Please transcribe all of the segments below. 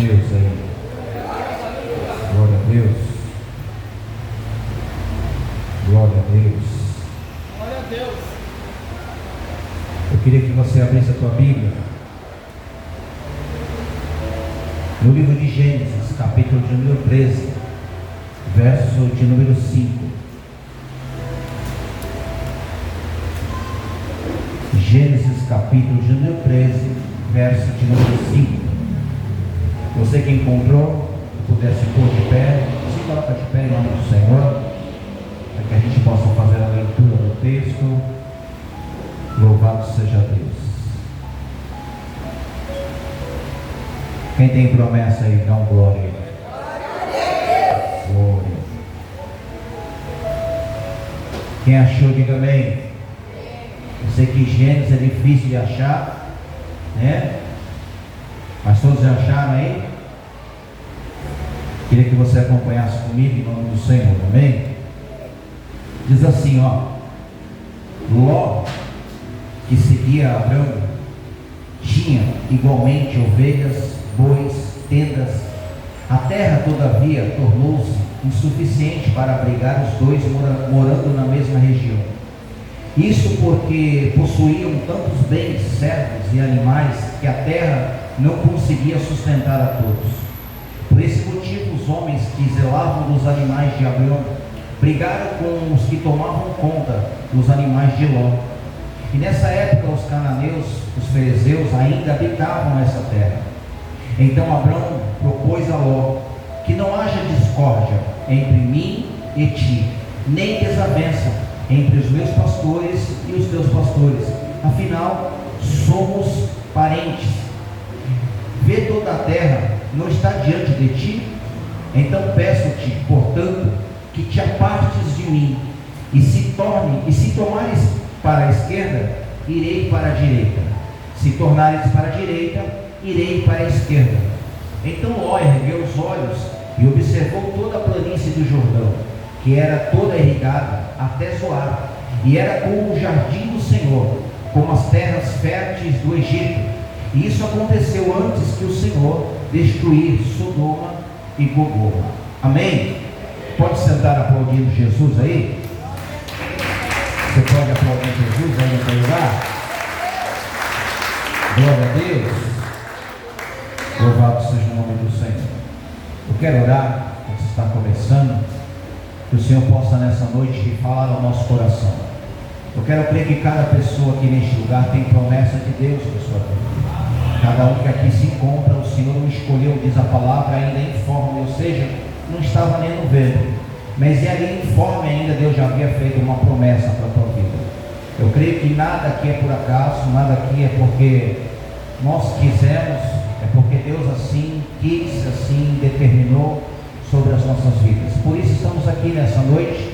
Deus aí. Glória a Deus. Glória a Deus. Glória a Deus. Eu queria que você abrisse a tua Bíblia no livro de Gênesis, capítulo de número 13, verso de número 5. Gênesis, capítulo de número 13, verso de número 5. Você que encontrou, puder se pôr de pé, se coloca de pé em nome do Senhor, para que a gente possa fazer a leitura do texto. Louvado seja Deus. Quem tem promessa aí, dá um glória. Glória. Quem achou, diga amém. Eu sei que Gênesis é difícil de achar, né? Mas todos já acharam aí? Queria que você acompanhasse comigo em nome do Senhor, amém? Diz assim, ó: Ló, que seguia Abrão, tinha igualmente ovelhas, bois, tendas. A terra, todavia, tornou-se insuficiente para abrigar os dois morando na mesma região. Isso porque possuíam tantos bens, servos e animais, que a terra não conseguia sustentar a todos. Por esse motivo, os homens que zelavam dos animais de Abrão brigaram com os que tomavam conta dos animais de Ló. E nessa época os cananeus, os ferezeus, ainda habitavam essa terra. Então Abrão propôs a Ló que não haja discórdia entre mim e ti, nem desavença entre os meus pastores e os teus pastores. Afinal, somos parentes. Vê, toda a terra não está diante de ti? Então peço-te, portanto, que te apartes de mim, e se tornares para a esquerda, irei para a direita. Se tornares para a direita, irei para a esquerda. Então Ló ergueu os olhos e observou toda a planície do Jordão, que era toda irrigada até Zoar, e era como o jardim do Senhor, como as terras férteis do Egito. E isso aconteceu antes que o Senhor destruir Sodoma e Gomorra. Amém? Pode sentar aplaudindo Jesus aí? Você pode aplaudir Jesus aí no seu lugar? Glória a Deus. Louvado seja o nome do Senhor. Eu quero orar, quando está começando, que o Senhor possa nessa noite falar ao nosso coração. Eu quero crer que cada pessoa aqui neste lugar tem promessa de Deus para sua vida. Cada um que aqui se encontra, o Senhor o escolheu, diz a palavra, ainda informe, ou seja, não estava nem no ventre, mas ali informe ainda, Deus já havia feito uma promessa para a tua vida. Eu creio que nada aqui é por acaso, nada aqui é porque nós quisemos, é porque Deus assim quis, assim determinou sobre as nossas vidas. Por isso estamos aqui nessa noite,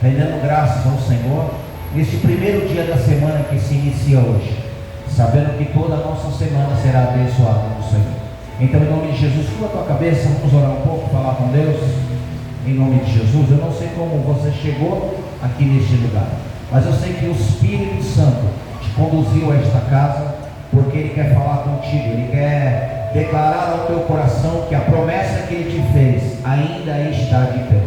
rendendo graças ao Senhor, neste primeiro dia da semana que se inicia hoje, sabendo que toda a nossa semana será abençoada no Senhor. Então, em nome de Jesus, curva a tua cabeça, vamos orar um pouco, falar com Deus. Em nome de Jesus, eu não sei como você chegou aqui neste lugar, mas eu sei que o Espírito Santo te conduziu a esta casa, porque Ele quer falar contigo, Ele quer declarar ao teu coração que a promessa que Ele te fez ainda está de pé.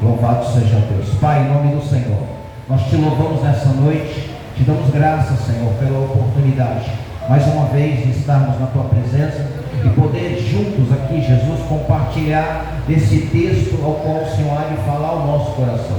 Louvado seja Deus. Pai, em nome do Senhor, nós te louvamos nessa noite, te damos graças, Senhor, pela oportunidade, mais uma vez, de estarmos na Tua presença e poder juntos aqui, Jesus, compartilhar desse texto ao qual o Senhor há de falar ao nosso coração.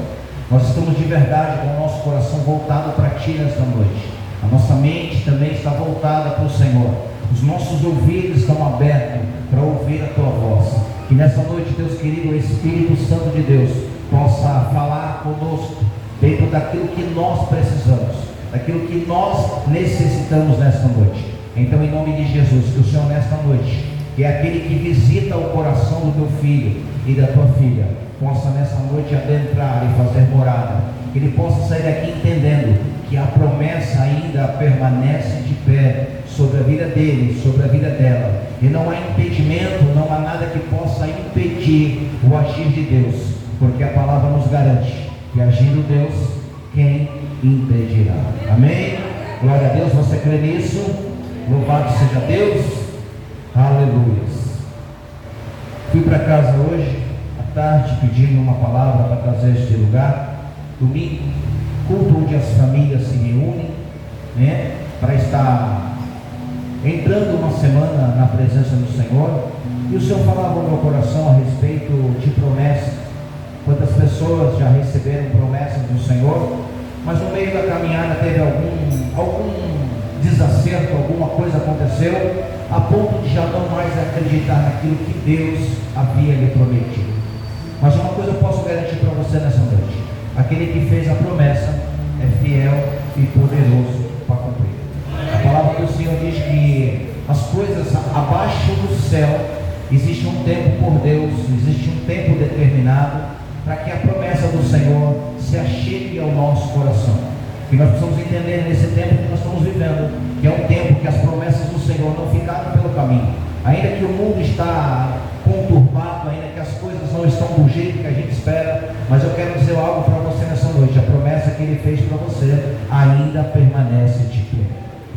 Nós estamos de verdade com o nosso coração voltado para Ti nesta noite. A nossa mente também está voltada para o Senhor. Os nossos ouvidos estão abertos para ouvir a Tua voz. Que nessa noite, Deus querido, o Espírito Santo de Deus possa falar conosco dentro daquilo que nós precisamos, daquilo que nós necessitamos nesta noite. Então, em nome de Jesus, que o Senhor nesta noite, que é aquele que visita o coração do teu filho e da tua filha, possa nessa noite adentrar e fazer morada, que ele possa sair daqui entendendo que a promessa ainda permanece de pé sobre a vida dele, sobre a vida dela, e não há impedimento, não há nada que possa impedir o agir de Deus, porque a palavra nos garante que agindo Deus, quem impedirá? Amém? Glória a Deus. Você crê nisso? Louvado seja Deus. Aleluia. para casa hoje, à tarde, pedindo uma palavra para trazer este lugar. Domingo, culto onde as famílias se reúnem, né, para estar entrando uma semana na presença do Senhor. E o Senhor falava no meu coração a respeito de promessas. Quantas pessoas já receberam promessas do Senhor, mas no meio da caminhada teve algum desacerto, alguma coisa aconteceu, a ponto de já não mais acreditar naquilo que Deus havia lhe prometido. Mas uma coisa eu posso garantir para você nessa noite: aquele que fez a promessa é fiel e poderoso para cumprir. A palavra do Senhor diz que as coisas abaixo do céu, existe um tempo por Deus, existe um tempo determinado para que a promessa do Senhor se achegue ao nosso coração. E nós precisamos entender nesse tempo que nós estamos vivendo, que é um tempo que as promessas do Senhor não ficaram pelo caminho. Ainda que o mundo está conturbado, ainda que as coisas não estão do jeito que a gente espera, mas eu quero dizer algo para você nessa noite: a promessa que Ele fez para você ainda permanece de pé.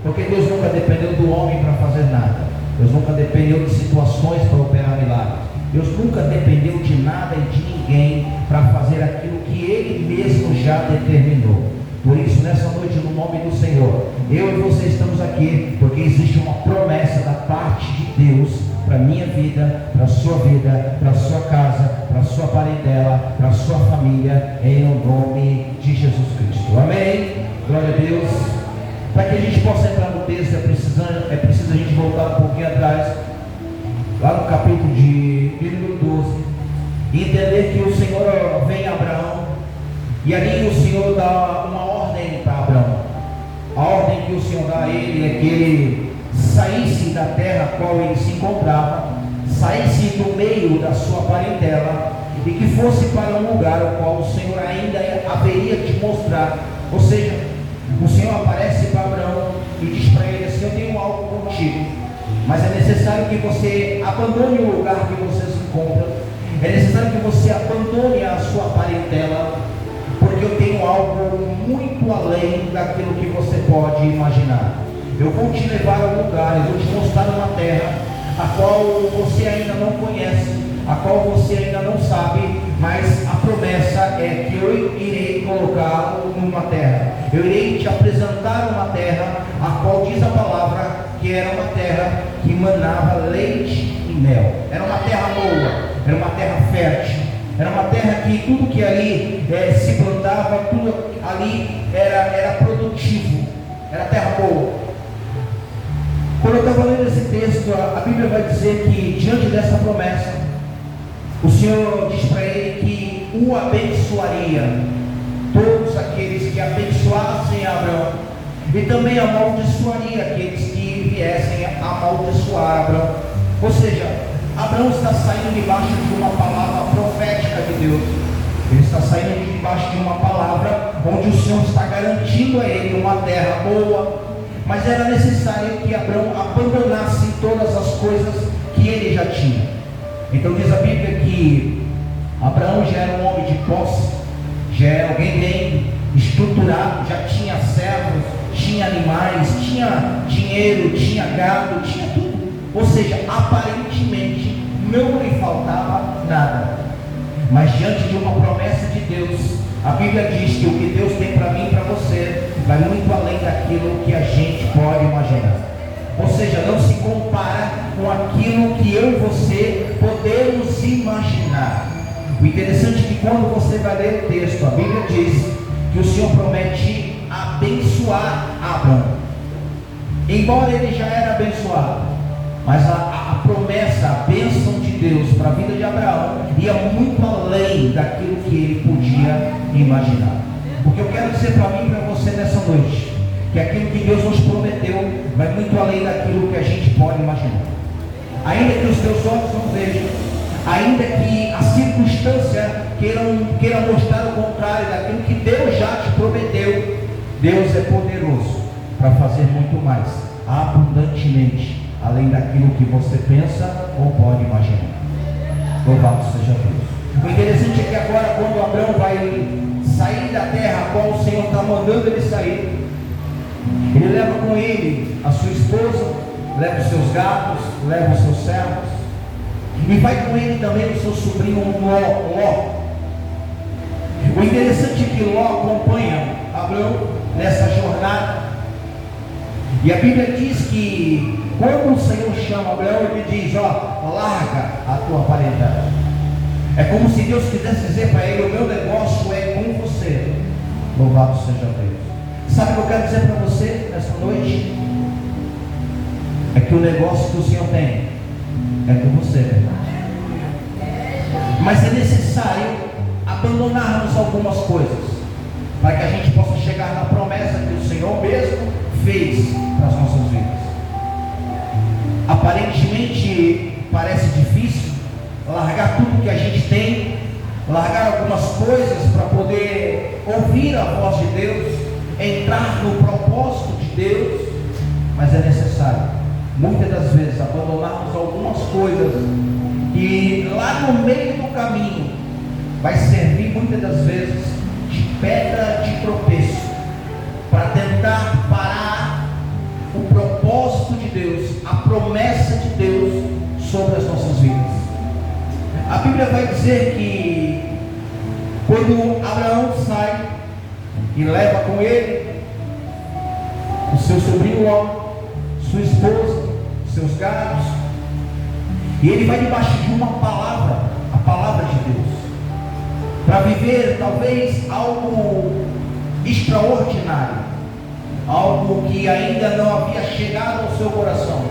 Porque Deus nunca dependeu do homem para fazer nada. Deus nunca dependeu de situações para operar milagres. Deus nunca dependeu de nada e de ninguém para fazer aquilo que Ele mesmo já determinou. Por isso, nessa noite, no nome do Senhor, eu e você estamos aqui porque existe uma promessa da parte de Deus para a minha vida, para a sua vida, para a sua casa, para a sua parentela, para a sua família, em nome de Jesus Cristo. Amém? Glória a Deus. Para que a gente possa entrar no texto, é preciso a gente voltar um pouquinho atrás, lá no capítulo de número 12, e entender que o Senhor vem a Abraão, e ali o Senhor dá uma ordem para Abraão. A ordem que o Senhor dá a ele é que ele saísse da terra a qual ele se encontrava, saísse do meio da sua parentela, e que fosse para um lugar o qual o Senhor ainda haveria de mostrar. Ou seja, o Senhor aparece para Abraão e diz para ele assim: eu tenho algo contigo, mas é necessário que você abandone o lugar que você se encontra, é necessário que você abandone a sua parentela, porque eu tenho algo muito além daquilo que você pode imaginar. Eu vou te levar a um lugar, eu vou te mostrar uma terra a qual você ainda não conhece, a qual você ainda não sabe, mas a promessa é que eu irei colocá-lo numa terra. Eu irei te apresentar uma terra a qual diz a palavra que era uma terra que manava leite e mel. Era uma terra boa, era uma terra fértil, era uma terra que tudo que ali se plantava, tudo ali era produtivo, era terra boa. Quando eu estava lendo esse texto, a Bíblia vai dizer que diante dessa promessa, o Senhor diz para ele que o abençoaria, todos aqueles que abençoassem Abraão, e também amaldiçoaria aqueles que viessem a amaldiçoar Abraão. Ou seja, Abraão está saindo debaixo de uma palavra profética de Deus. Ele está saindo debaixo de uma palavra onde o Senhor está garantindo a ele uma terra boa, mas era necessário que Abraão abandonasse todas as coisas que ele já tinha. Então diz a Bíblia que Abraão já era um homem de posse, já era alguém bem estruturado, já tinha servos, tinha animais, tinha dinheiro, tinha gado, tinha tudo. Ou seja, aparentemente não lhe faltava nada. Mas diante de uma promessa de Deus, a Bíblia diz que o que Deus tem para mim e para você vai muito além daquilo que a gente pode imaginar. Ou seja, não se compara com aquilo que eu e você podemos imaginar. O interessante é que quando você vai ler o texto, a Bíblia diz que o Senhor promete abençoar Abraão. Embora ele já era abençoado, mas a promessa, a bênção de Deus para a vida de Abraão ia muito além daquilo que ele podia imaginar. Porque eu quero dizer para mim e para você nessa noite, que aquilo que Deus nos prometeu vai muito além daquilo que a gente pode imaginar. Ainda que os teus olhos não vejam, ainda que a circunstância queira mostrar o contrário daquilo que Deus já te prometeu, Deus é poderoso para fazer muito mais, abundantemente, além daquilo que você pensa ou pode imaginar. Louvado seja Deus. O interessante é que agora, quando Abraão vai sair da terra a qual o Senhor está mandando ele sair, ele leva com ele a sua esposa, leva os seus gatos, leva os seus servos, E vai com ele também o seu sobrinho Ló. O interessante é que Ló acompanha Abraão nessa jornada. E a Bíblia diz que quando o Senhor chama Abraão, ele diz: ó, larga a tua parentagem. É como se Deus quisesse dizer para ele: o meu negócio é com você. Louvado seja Deus. Sabe o que eu quero dizer para você nessa noite? É que o negócio que o Senhor tem é com você. Mas é necessário abandonarmos algumas coisas para que a gente possa chegar na promessa que o Senhor mesmo fez para as nossas vidas. Aparentemente parece difícil largar tudo que a gente tem, largar algumas coisas para poder ouvir a voz de Deus, entrar no propósito de Deus, mas é necessário muitas das vezes abandonarmos algumas coisas que lá no meio do caminho vai servir muitas das vezes de pedra de tropeço para tentar parar o propósito de Deus, a promessa de Deus sobre as nossas vidas. A Bíblia vai dizer que quando Abraão sai e leva com ele o seu sobrinho Ló, sua esposa, seus gados, e ele vai debaixo de uma palavra, a palavra de Deus, para viver talvez algo extraordinário, algo que ainda não havia chegado ao seu coração.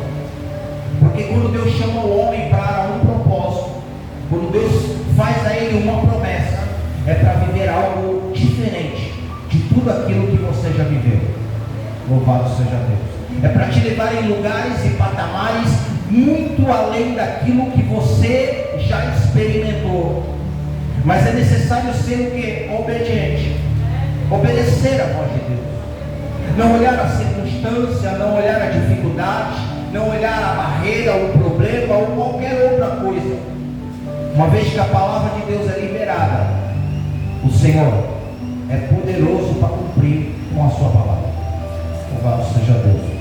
Porque quando Deus chama o homem para um propósito, quando Deus faz a ele uma promessa, é para viver algo diferente de tudo aquilo que você já viveu. Louvado seja Deus. É para te levar em lugares e patamares muito além daquilo que você já experimentou. Mas é necessário ser o que? Obediente. Obedecer a voz de Deus. Não olhar a circunstância, não olhar a dificuldade, não olhar a barreira, o problema ou qualquer outra coisa. Uma vez que a palavra de Deus é liberada, o Senhor é poderoso para cumprir com a sua palavra. Louvado seja Deus.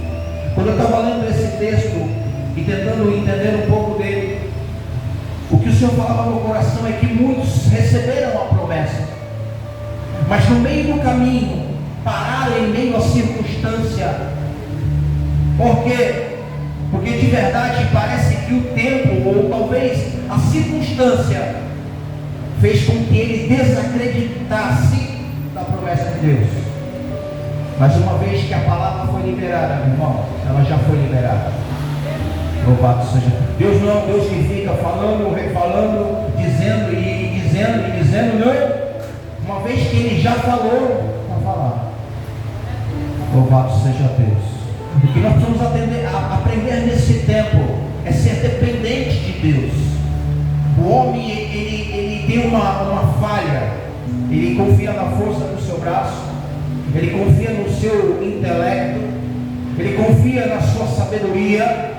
Quando eu estava lendo esse texto e tentando entender um pouco dele, o que o Senhor falava no meu coração é que muitos receberam a promessa, mas no meio do caminho pararam em meio à circunstância. Por quê? Porque de verdade parece que o tempo, ou talvez a circunstância, fez com que ele desacreditasse da promessa de Deus. Mas uma vez que a palavra foi liberada, meu irmão, ela já foi liberada. Louvado seja Deus. Não é um Deus que fica falando, refalando, dizendo e dizendo e dizendo, não. Uma vez que ele já falou, está falando. Louvado seja Deus. O que nós precisamos aprender nesse tempo é ser dependente de Deus. O homem, ele tem uma falha. Ele confia na força do seu braço, ele confia no seu intelecto, ele confia na sua sabedoria,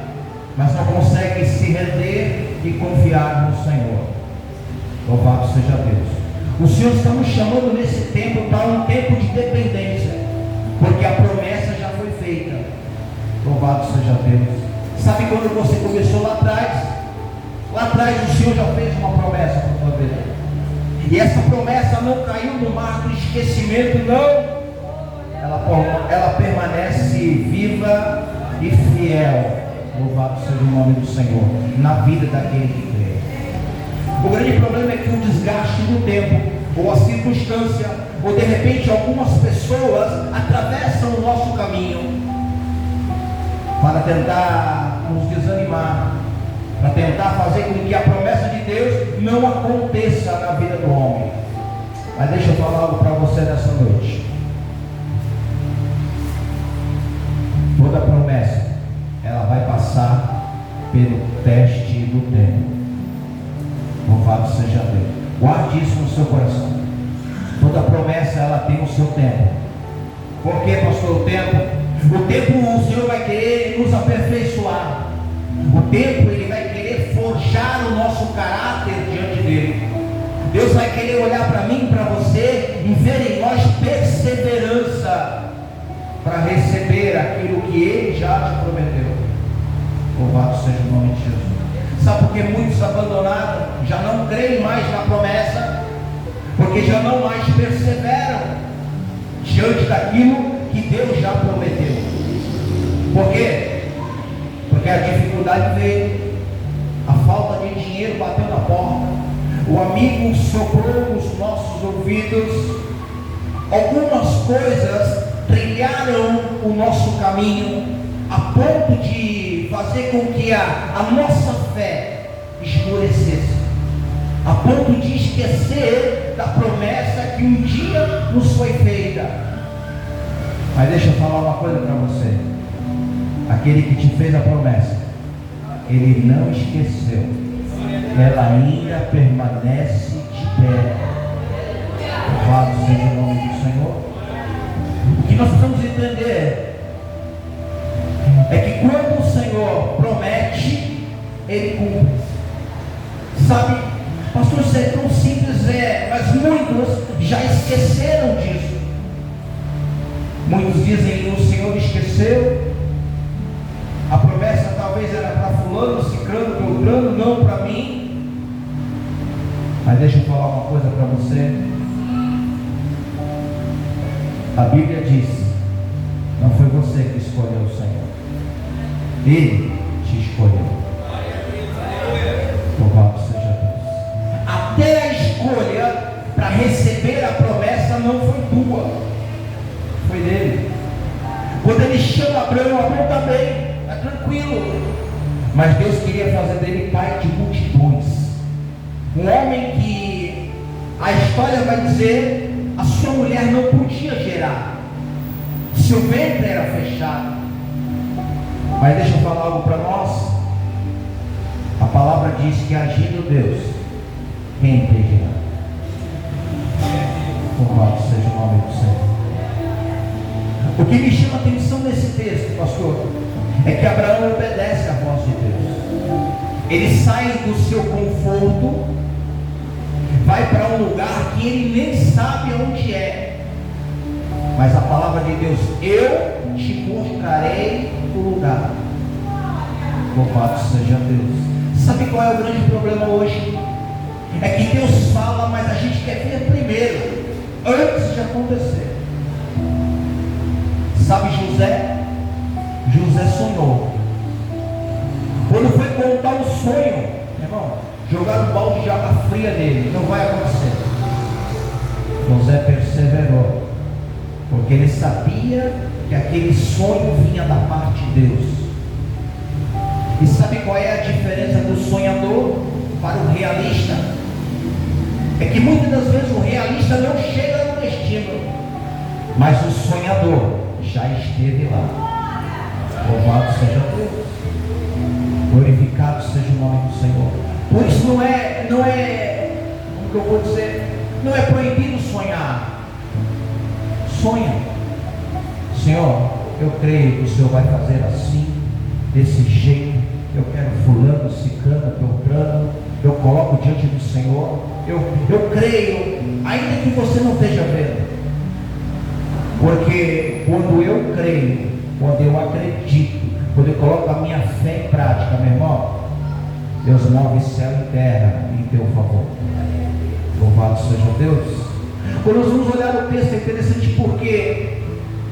mas não consegue se render e confiar no Senhor. Louvado seja Deus. O Senhor está nos chamando nesse tempo para um tempo de dependência, porque a promessa já foi feita. Louvado seja Deus. Sabe quando você começou lá atrás? Lá atrás o Senhor já fez uma promessa para a sua vida. E essa promessa não caiu no mar do esquecimento, não. Ela permanece viva e fiel. Louvado seja o nome do Senhor na vida daquele que crê. O grande problema é que o desgaste do tempo, ou a circunstância, ou de repente algumas pessoas atravessam o nosso caminho para tentar nos desanimar, para tentar fazer com que a promessa de Deus não aconteça na vida do homem. Mas deixa eu falar algo para você nessa noite. Toda promessa, ela vai passar pelo teste do tempo. Louvado seja Deus. Guarde isso no seu coração. Toda promessa, ela tem o seu tempo. Por que, pastor? O tempo o Senhor vai querer nos aperfeiçoar. O tempo ele vai querer forjar o nosso caráter diante dele. Deus vai querer olhar para mim, para você e ver em nós perseverança para receber aquilo que Ele já te prometeu. Louvado seja o nome de Jesus. Sabe por porque muitos abandonaram, já não creem mais na promessa, porque já não mais perseveram diante daquilo que Deus já prometeu. Por quê? Porque a dificuldade veio, a falta de dinheiro bateu na porta, o amigo soprou nos nossos ouvidos, algumas coisas trilharam o nosso caminho a ponto de fazer com que a nossa fé esmorecesse, a ponto de esquecer da promessa que um dia nos foi feita. Mas deixa eu falar uma coisa para você: aquele que te fez a promessa, ele não esqueceu, ela ainda permanece de pé. Louvado seja o nome do Senhor. O que nós precisamos entender é que quando o Senhor promete, Ele cumpre. Sabe, pastor, isso é tão simples, mas muitos já esqueceram disso. Muitos dizem que o Senhor esqueceu, a promessa talvez era para fulano, ciclano, beltrano, não para mim. Mas deixa eu falar uma coisa para você. A Bíblia diz: não foi você que escolheu o Senhor, Ele te escolheu. Louvado seja Deus. Até a escolha para receber a promessa não foi tua, foi dele. Quando ele chama Abraão, Abraão está bem, está tranquilo, mas Deus queria fazer dele pai de multidões, um homem que a história vai dizer, a sua mulher não podia gerar, seu ventre era fechado. Mas deixa eu falar algo para nós. A palavra diz que agindo Deus, quem impedirá? Louvado seja o nome do Senhor. O que me chama a atenção nesse texto, pastor, é que Abraão obedece à voz de Deus. Ele sai do seu conforto, vai para um lugar que ele nem sabe onde é, mas a palavra de Deus: eu te mostrarei o lugar. Louvado seja Deus. Sabe qual é o grande problema hoje? É que Deus fala, mas a gente quer ver primeiro, antes de acontecer. Sabe José? José sonhou. Quando foi contar o sonho, irmão, jogaram um balde de água fria nele. Não vai acontecer. José perseverou, porque ele sabia que aquele sonho vinha da parte de Deus. E sabe qual é a diferença do sonhador para o realista? É que muitas das vezes o realista não chega no destino, mas o sonhador já esteve lá. Louvado seja Deus, glorificado seja o nome do Senhor. Por isso não é, como que eu vou dizer, não é proibido sonhar. Sonha. Senhor, eu creio que o Senhor vai fazer assim, desse jeito. Eu quero fulano, ciclano, beltrano. Eu coloco diante do Senhor. Eu creio, ainda que você não esteja vendo. Porque quando eu creio, quando eu acredito, quando eu coloco a minha fé em prática, meu irmão, Deus move céu e terra em teu favor. Louvado seja Deus. Quando nós vamos olhar o texto, é interessante porque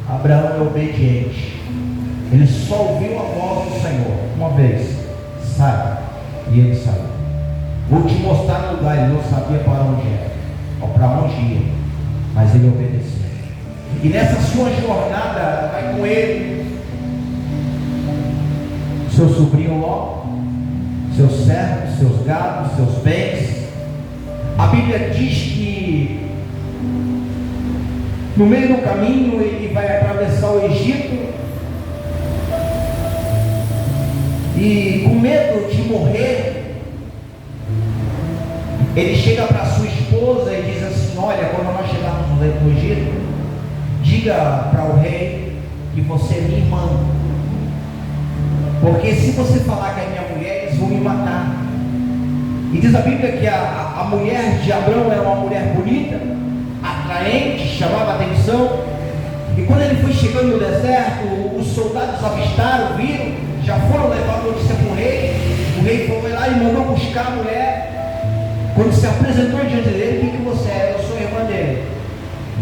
Abraão é obediente. Ele só ouviu a voz do Senhor uma vez: sai. E ele saiu. Vou te mostrar o lugar. Ele não sabia para onde era, ou para onde ia, mas ele obedeceu. E nessa sua jornada vai com ele seu sobrinho Ló, seus servos, seus gados, seus bens. A Bíblia diz que no meio do caminho ele vai atravessar o Egito, e com medo de morrer, ele chega para sua esposa e diz assim: olha, quando nós chegarmos no Egito, diga para o rei que você é minha irmã, porque se você falar que é minha mulher, eles vão me matar. E diz a Bíblia que a mulher de Abraão era uma mulher bonita, atraente, chamava a atenção. E quando ele foi chegando no deserto, os soldados avistaram, viram, já foram levar notícia para o rei. O rei foi lá e mandou buscar a mulher. Quando se apresentou diante dele, o que você é? Eu sou irmã dele.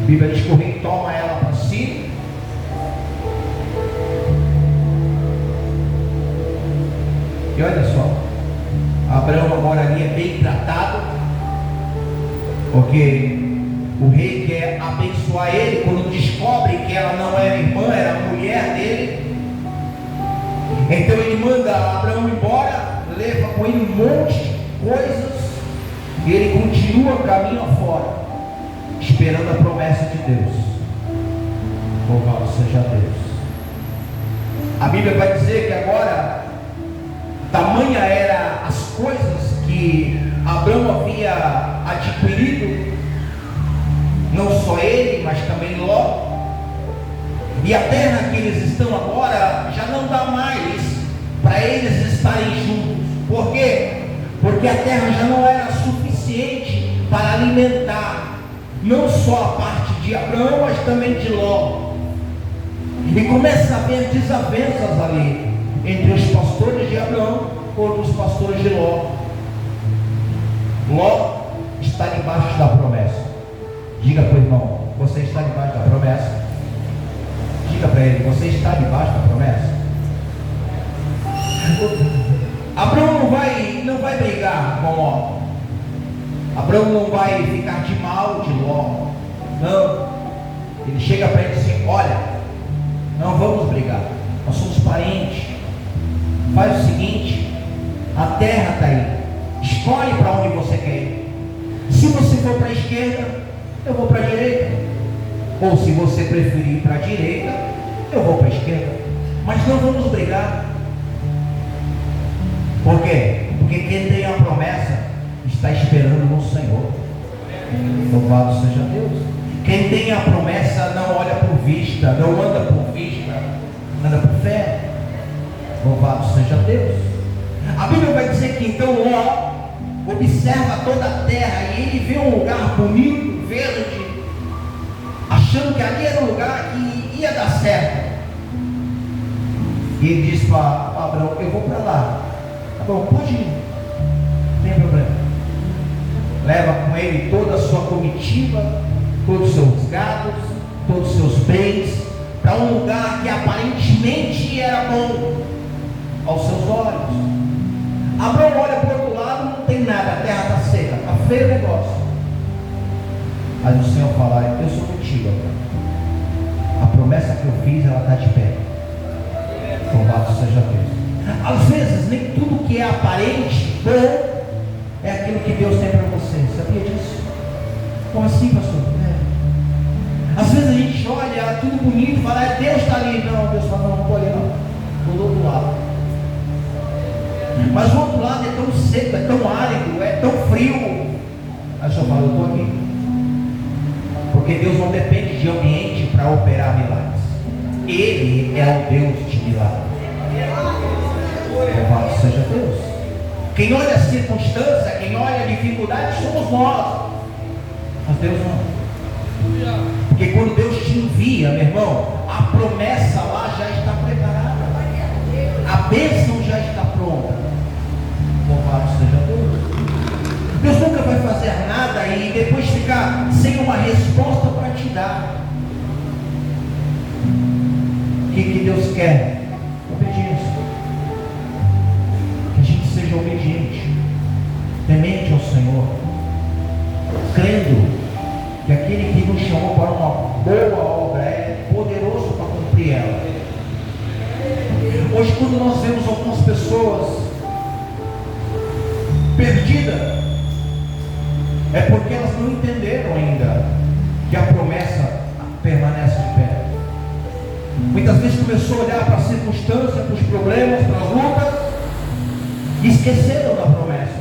A Bíblia diz que o rei toma ela para si. E olha só, Abraão agora ali é bem tratado, porque o rei quer abençoar ele. Quando descobre que ela não era irmã, era a mulher dele, então ele manda Abraão embora, leva com ele um monte de coisas, e ele continua caminho afora, esperando a promessa de Deus. Louvado seja Deus. A Bíblia vai dizer que agora, tamanha era as coisas que Abraão havia adquirido, não só ele, mas também Ló, e a terra que eles estão agora já não dá mais para eles estarem juntos. Por quê? Porque a terra já não era suficiente para alimentar não só a parte de Abraão, mas também de Ló. E começa a haver desavenças ali entre os pastores de Abraão e os pastores de Ló. Ló está debaixo da promessa. Diga para o irmão: você está debaixo da promessa. Diga para ele: você está debaixo da promessa. Abraão não vai brigar com Ló. Abraão não vai ficar de mal de Ló. Não. Ele chega para ele e diz assim: olha, não vamos brigar, nós somos parentes. Faz o seguinte, a terra está aí, escolhe para onde você quer ir. Se você for para a esquerda, eu vou para a direita. Ou se você preferir ir para a direita, eu vou para a esquerda. Mas não vamos brigar. Por quê? Porque quem tem a promessa está esperando no Senhor. Louvado seja Deus. Quem tem a promessa não olha por vista, não anda por vista, anda por fé. Louvado seja Deus. A Bíblia vai dizer que então Ló observa toda a terra e ele vê um lugar bonito, verde, achando que ali era um lugar que ia dar certo. E ele diz para Abraão: eu vou para lá. Abraão: pode ir, não tem problema. Leva com ele toda a sua comitiva, todos os seus gados, todos os seus bens, para um lugar que aparentemente era bom aos seus olhos. Abraão olha para o outro lado, não tem nada, a terra está seca, está feio o negócio. Aí o Senhor fala: eu sou contigo, Abraão. A promessa que eu fiz, ela está de pé. Louvado seja Deus. Às vezes, nem tudo que é aparente bom é aquilo que Deus tem para você. Sabia disso? Como assim, pastor? Às vezes a gente olha tudo bonito e fala: Deus está ali. Não, Deus fala: não estou ali, não. Estou do outro lado. Mas o outro lado é tão seco, é tão árido, é tão frio. Aí o Senhor fala: eu estou aqui. Porque Deus não depende de ambiente para operar milagres. Ele é o Deus de milagres. Louvado seja Deus. Quem olha a circunstância, quem olha a dificuldade, somos nós. Mas Deus não. Porque quando Deus te envia, meu irmão, a promessa lá já está preparada. A bênção já está pronta. Louvado seja Deus. Deus nunca vai fazer nada e depois ficar sem uma resposta para te dar. O que Deus quer? Obediência. Que a gente seja obediente, temente ao Senhor, crendo que aquele que nos chamou para uma boa obra é poderoso para cumprir ela. Hoje, quando nós vemos algumas pessoas perdidas, é porque elas não entenderam ainda que a promessa permanece de pé. Muitas vezes começou a olhar para a circunstância, para os problemas, para as lutas, e esqueceram da promessa.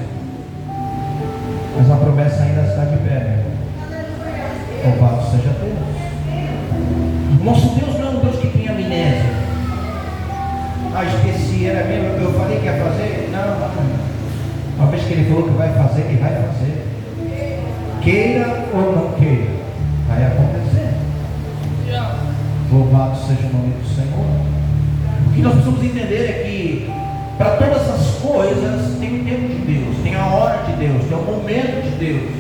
Mas a promessa ainda está de pé, meu irmão. Louvado seja Deus. O nosso Deus não é um Deus que tem amnésia. Ah, esqueci, era mesmo, eu falei que ia fazer? Não. Uma vez que Ele falou que vai fazer, Ele vai fazer. Queira ou não queira, vai acontecer. Louvado seja o nome do Senhor. O que nós precisamos entender é que para todas as coisas coisas têm o tempo de Deus, tem a hora de Deus, tem o momento de Deus.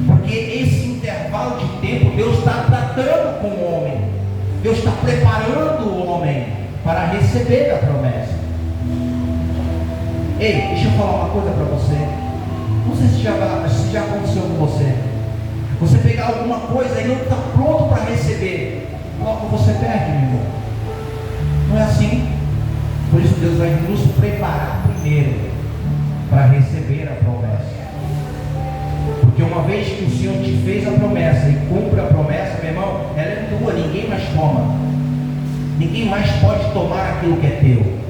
Porque esse intervalo de tempo, Deus está tratando com o homem. Deus está preparando o homem para receber a promessa. Ei, deixa eu falar uma coisa para você. Não sei se já aconteceu com você. Você pegar alguma coisa e não está pronto para receber, logo você perde, meu irmão. Não é assim. Por isso Deus vai nos preparar primeiro para receber a promessa. Porque uma vez que o Senhor te fez a promessa e cumpre a promessa, meu irmão, ela é tua, ninguém mais toma. Ninguém mais pode tomar aquilo que é teu.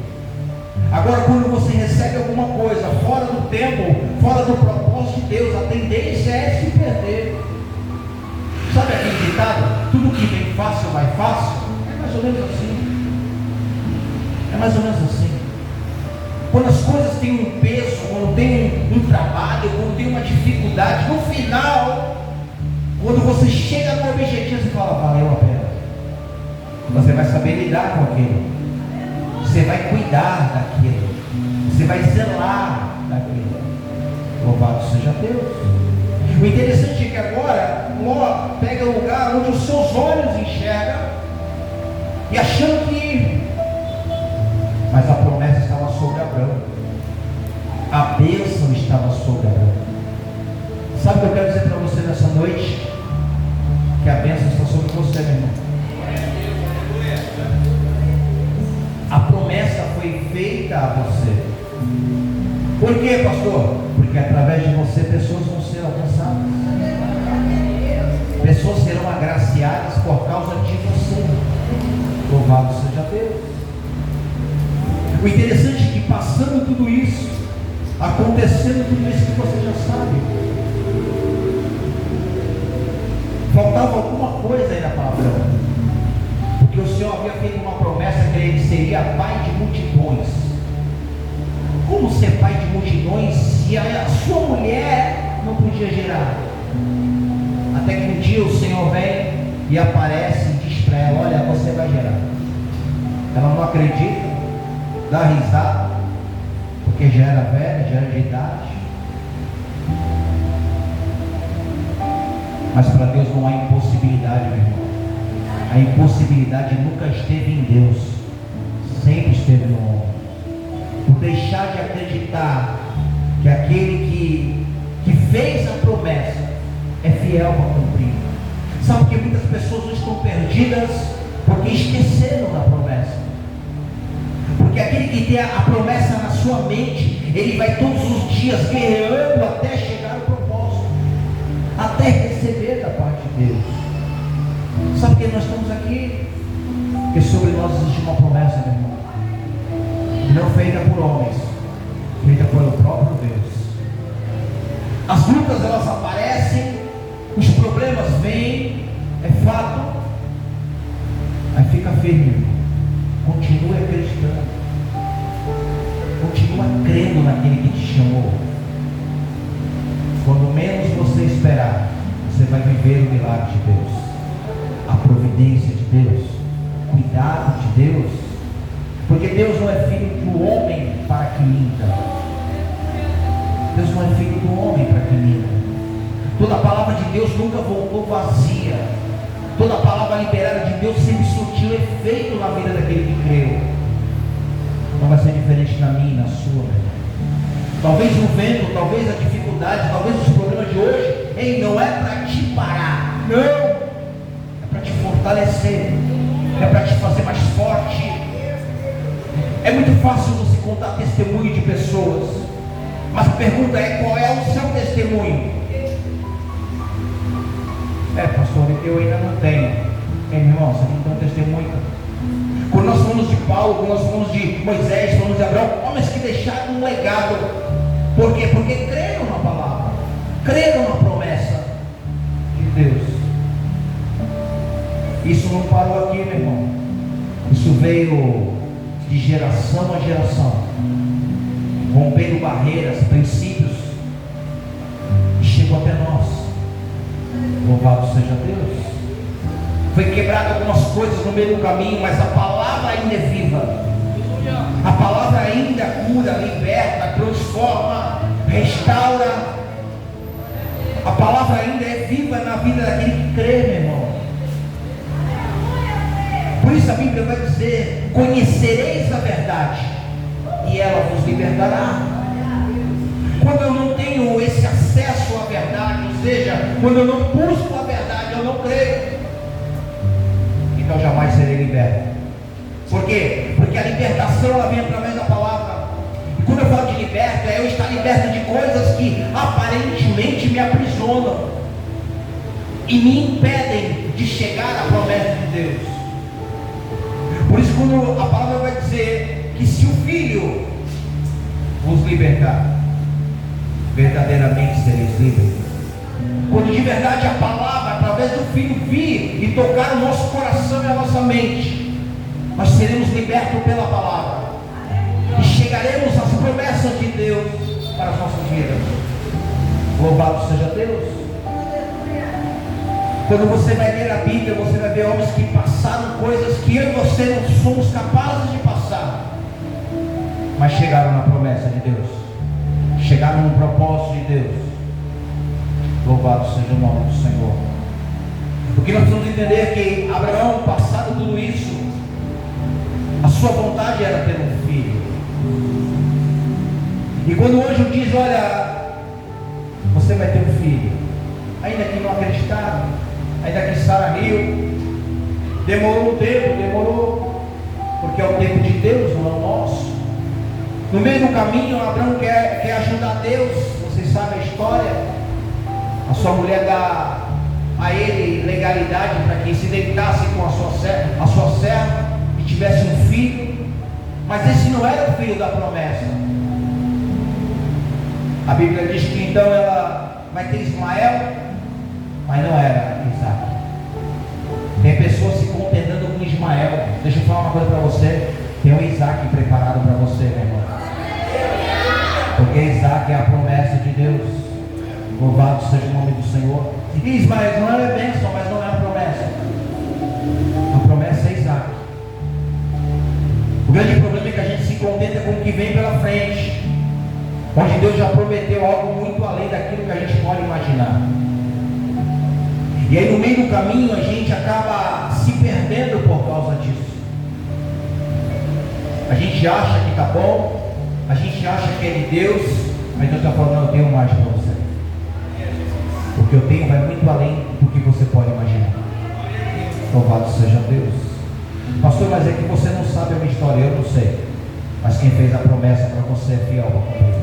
Agora, quando você recebe alguma coisa fora do tempo, fora do propósito de Deus, a tendência é se perder. Sabe aquele ditado? Tudo que vem fácil vai fácil? É mais ou menos assim. É mais ou menos assim. Quando as coisas têm um peso, quando tem um trabalho, quando tem uma dificuldade, no final, quando você chega no objetivo, você fala, valeu a pena. Você vai saber lidar com aquilo. Você vai cuidar daquilo. Você vai zelar daquilo. Louvado seja Deus. O interessante é que agora Ló pega o lugar onde os seus olhos enxergam e achando que... Mas a promessa estava sobre Abraão. A bênção estava sobre Abraão. Sabe o que eu quero dizer para você nessa noite? Que a bênção está sobre você, meu irmão. A promessa foi feita a você. Por quê, pastor? Porque através de você pessoas vão ser alcançadas. Pessoas serão agraciadas por causa de você. Louvado seja Deus. O interessante é que passando tudo isso, acontecendo tudo isso que você já sabe, faltava alguma coisa aí na palavra. Porque o Senhor havia feito uma promessa que ele seria pai de multidões. Como ser pai de multidões se a sua mulher não podia gerar? Até que um dia o Senhor vem e aparece e diz para ela, olha, você vai gerar. Ela não acredita, dá risada, porque já era velha, já era de idade. Mas para Deus não há impossibilidade, meu irmão. A impossibilidade nunca esteve em Deus, sempre esteve no homem. Por deixar de acreditar que aquele que fez a promessa é fiel a cumprir. Sabe que muitas pessoas não estão perdidas porque esqueceram da promessa. Porque aquele que tem a promessa na sua mente, ele vai todos os dias guerreando até chegar ao propósito, até receber da parte de Deus. Sabe que nós estamos aqui? Porque sobre nós existe uma promessa, meu irmão. Não feita por homens, feita pelo próprio Deus. As lutas elas aparecem, os problemas vêm, é fato. Aí fica firme, irmão. Continue acreditando. Continua crendo naquele que te chamou. Quando menos você esperar, você vai viver o milagre de Deus, a providência de Deus, o cuidado de Deus. Porque Deus não é filho do homem para que minta. Deus não é filho do homem para que minta. Toda a palavra de Deus nunca voltou vazia. Toda a palavra liberada de Deus sempre surtiu efeito na vida daquele que creu. Não vai ser diferente na minha e na sua, meu irmão. Talvez o vento, talvez a dificuldade, talvez os problemas de hoje, ei, não é para te parar, não, é para te fortalecer, é para te fazer mais forte. É muito fácil você contar testemunho de pessoas, mas a pergunta é, qual é o seu testemunho? Pastor, eu ainda não tenho. Meu irmão, você não tem um testemunho. Quando nós falamos de Paulo, quando nós falamos de Moisés, falamos de Abraão, homens que deixaram um legado. Por quê? Porque creram na palavra, creram na promessa de Deus. Isso não parou aqui, meu irmão. Isso veio de geração a geração, rompendo barreiras, princípios, e chegou até nós. Louvado seja Deus. Foi quebrado algumas coisas no meio do caminho, mas a palavra ainda é viva. A palavra ainda cura, liberta, transforma, restaura. A palavra ainda é viva na vida daquele que crê, meu irmão. Por isso a Bíblia vai dizer: conhecereis a verdade e ela vos libertará. Quando eu não tenho esse acesso à verdade, ou seja, quando eu não busco a verdade, eu não creio, então jamais serei liberto. Por quê? Porque a libertação ela vem através da palavra. E quando eu falo de liberto, é eu estar liberto de coisas que aparentemente me aprisionam e me impedem de chegar à promessa de Deus. Por isso, quando a palavra vai dizer que se o Filho vos libertar, verdadeiramente sereis livres. Quando de verdade a palavra, através do Filho, vir e tocar o nosso coração e a nossa mente, nós seremos libertos pela palavra e chegaremos às promessas de Deus para as nossas vidas. Louvado seja Deus. Quando você vai ler a Bíblia, você vai ver homens que passaram coisas que eu e você não somos capazes de passar, mas chegaram na promessa de Deus, chegaram no propósito de Deus. Louvado seja o nome do Senhor. Porque nós precisamos entender que Abraão, passado tudo isso, a sua vontade era ter um filho. E quando o anjo diz: olha, você vai ter um filho, ainda que não acreditaram, ainda que Sara riu, demorou um tempo, demorou, porque é o tempo de Deus, não é o nosso. No meio do caminho, Abraão quer ajudar Deus. Vocês sabem a história. A sua mulher dá a ele legalidade para que se deitasse com a sua serva e tivesse um filho, mas esse não era o filho da promessa. A Bíblia diz que então ela vai ter Ismael, mas não era Isaac. Tem pessoas se contentando com Ismael. Deixa eu falar uma coisa para você: tem um Isaac preparado para você, meu irmão, porque Isaac é a promessa de Deus. Louvado seja o nome do Senhor. E Ismael não é bênção, mas não é a promessa. A promessa é Isaac. O grande problema é que a gente se contenta com o que vem pela frente, onde Deus já prometeu algo muito além daquilo que a gente pode imaginar. E aí no meio do caminho a gente acaba se perdendo por causa disso. A gente acha que está bom, a gente acha que é de Deus, mas Deus está falando: eu tenho mais para você. O que eu tenho vai muito além do que você pode imaginar. Louvado seja Deus. Pastor, mas é que você não sabe a minha história. Eu não sei, mas quem fez a promessa para você é fiel para cumprir.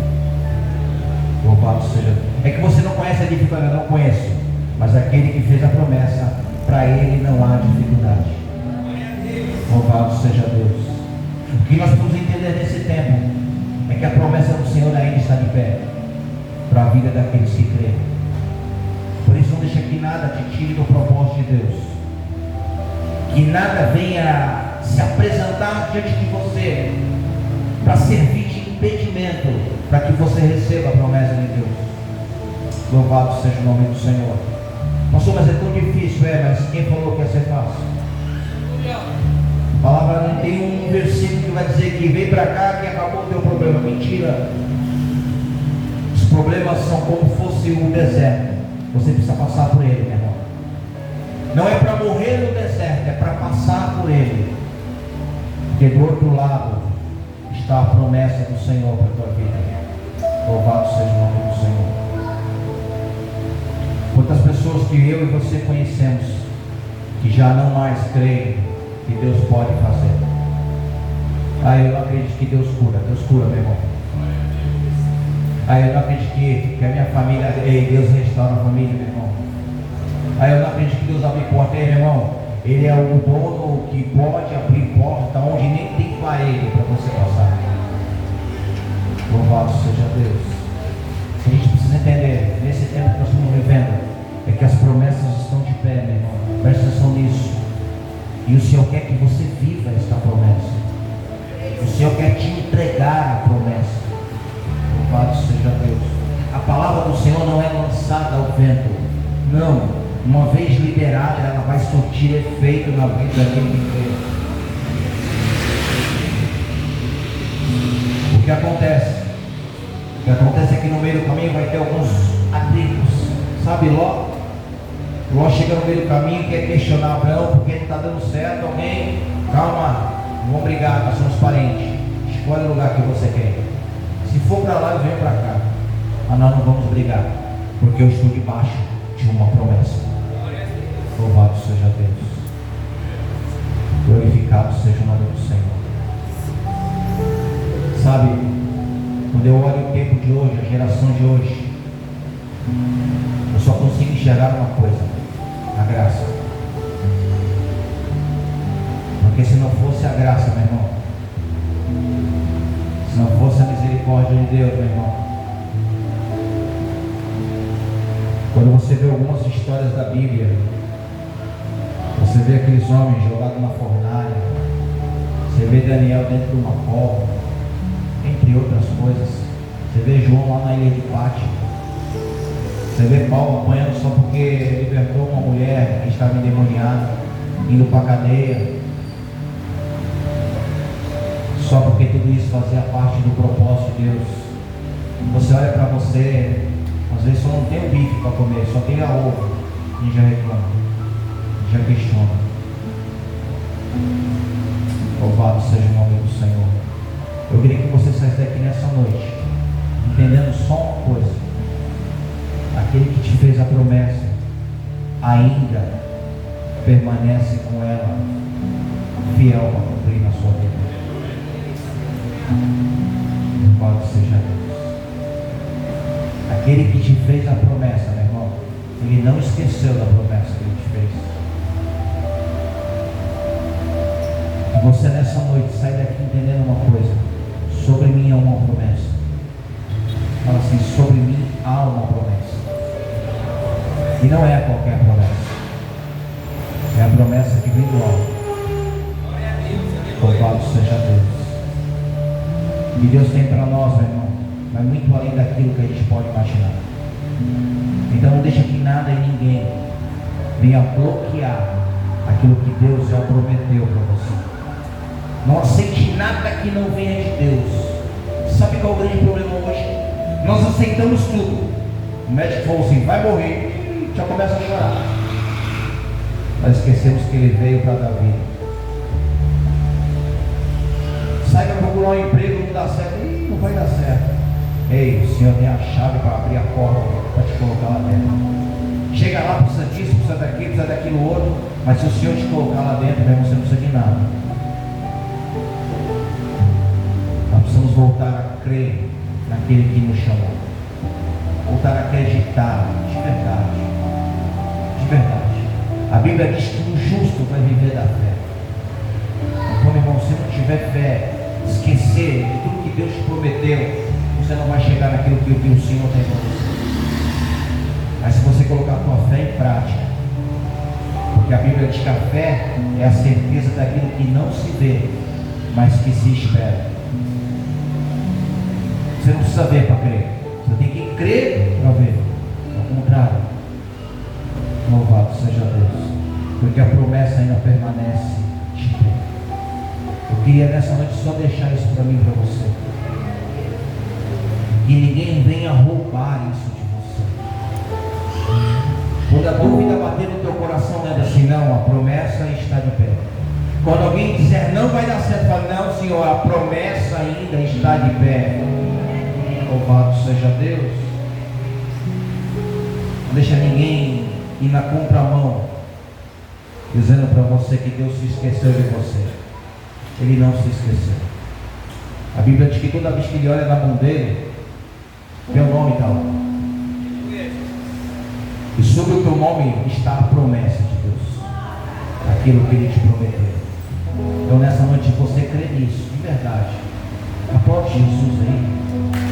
Louvado seja Deus. É que você não conhece a dificuldade. Eu não conheço, mas aquele que fez a promessa, para ele não há dificuldade. Louvado seja Deus. O que nós podemos entender nesse tempo é que a promessa do Senhor ainda está de pé para a vida daqueles que creem. Por isso não deixa que nada te tire do propósito de Deus, que nada venha se apresentar diante de você para servir de impedimento para que você receba a promessa de Deus. Louvado seja o nome do Senhor. Pastor, mas é tão difícil. Mas quem falou que ia ser fácil? A palavra não tem um versículo que vai dizer que vem para cá que acabou o teu problema. Mentira. Os problemas são como fosse um deserto. Você precisa passar por ele, meu irmão. Não é para morrer no deserto, é para passar por ele. Porque do outro lado está a promessa do Senhor para a tua vida. Louvado seja o nome do Senhor. Quantas pessoas que eu e você conhecemos que já não mais creem que Deus pode fazer. Eu não acredito que Deus cura. Deus cura, meu irmão. Eu não acredito que a minha família, Deus restaura a família, meu irmão. Eu não acredito que Deus abre porta, meu irmão. Ele é o dono que pode abrir porta onde nem tem parede para você passar. Louvado seja Deus. A gente precisa entender, nesse tempo que nós estamos vivendo, é que as promessas estão de pé, meu irmão. Presta atenção nisso. E o Senhor quer que você viva esta promessa. O Senhor quer te entregar a promessa. Louvado seja Deus. A palavra do Senhor não é lançada ao vento. Não. Uma vez liberada, ela vai surtir efeito na vida daquele que crê. que acontece? O que acontece é que no meio do caminho vai ter alguns atritos. Sabe Ló? Ló chega no meio do caminho, quer questionar Abraão porque ele está dando certo. Alguém, calma, não vamos brigar, nós somos parentes. Escolhe o lugar que você quer. Se for para lá, eu venho para cá. Mas nós não vamos brigar, porque eu estou debaixo de uma promessa. Louvado seja Deus. Glorificado seja o nome do Senhor. Sabe, quando eu olho o tempo de hoje, a geração de hoje, eu só consigo enxergar uma coisa: a graça. Porque se não fosse a graça, meu irmão, se não fosse a misericórdia de Deus, meu irmão, quando você vê algumas histórias da Bíblia, você vê aqueles homens jogados na fornalha, você vê Daniel dentro de uma cova, entre outras coisas. Você vê João lá na ilha de Pátio. Você vê Paulo apanhando só porque libertou uma mulher que estava endemoniada, indo para a cadeia, só porque tudo isso fazia parte do propósito de Deus. Você olha para você, às vezes só não tem o bife para comer, só tem a ovo, e já reclama, já questiona. Louvado seja o nome do Senhor. Eu queria que você saísse daqui nessa noite entendendo só uma coisa: aquele que te fez a promessa ainda permanece com ela fiel para cumprir na sua vida. Louvado seja Deus. Aquele que te fez a promessa, meu irmão, ele não esqueceu da promessa que ele te fez. Que você nessa noite sai daqui entendendo uma coisa: sobre mim há uma promessa. Fala assim: sobre mim há uma promessa. E não é qualquer promessa, é a promessa que vem do alto. Louvado seja Deus. E Deus tem para nós, meu irmão, vai muito além daquilo que a gente pode imaginar. Então não deixa que nada e ninguém venha bloquear aquilo que Deus já prometeu para você. Não aceite nada que não venha de Deus. Sabe qual é o grande problema hoje? Nós aceitamos tudo. O médico falou assim: vai morrer, já começa a chorar. Nós esquecemos que ele veio para dar vida. Sai para procurar um emprego, não dá certo. Não vai dar certo. Ei, o Senhor tem a chave para abrir a porta, para te colocar lá dentro. Chega lá, precisa disso, precisa daquilo, precisa daquilo outro. Mas se o Senhor te colocar lá dentro, você não precisa de nada. Nós precisamos voltar a crer naquele que nos chamou. Voltar a acreditar de verdade. De verdade. A Bíblia diz que o justo vai viver da fé. Então, meu irmão, se não tiver fé, esquecer de tudo que Deus te prometeu, você não vai chegar naquilo que o Senhor tem para você. Mas se você colocar a tua fé em prática, porque a Bíblia diz que a fé é a certeza daquilo que não se vê, mas que se espera. Você não precisa ver para crer, você tem que crer para ver. Ao contrário, louvado seja Deus, porque a promessa ainda permanece de pé. Eu queria nessa noite só deixar isso para mim e para você. Que ninguém venha roubar isso de você. Quando a dúvida bater no teu coração, não é assim: não, a promessa está de pé. Quando alguém disser não vai dar certo, fala: não, Senhor, a promessa ainda está de pé. Louvado seja Deus. Não deixa ninguém ir na contramão dizendo para você que Deus se esqueceu de você. Ele não se esqueceu. A Bíblia diz que toda vez que ele olha na mão dele, teu nome está lá. E sobre o teu nome está a promessa de Deus, aquilo que ele te prometeu. Então nessa noite você crê nisso, de verdade. Aplaude Jesus aí.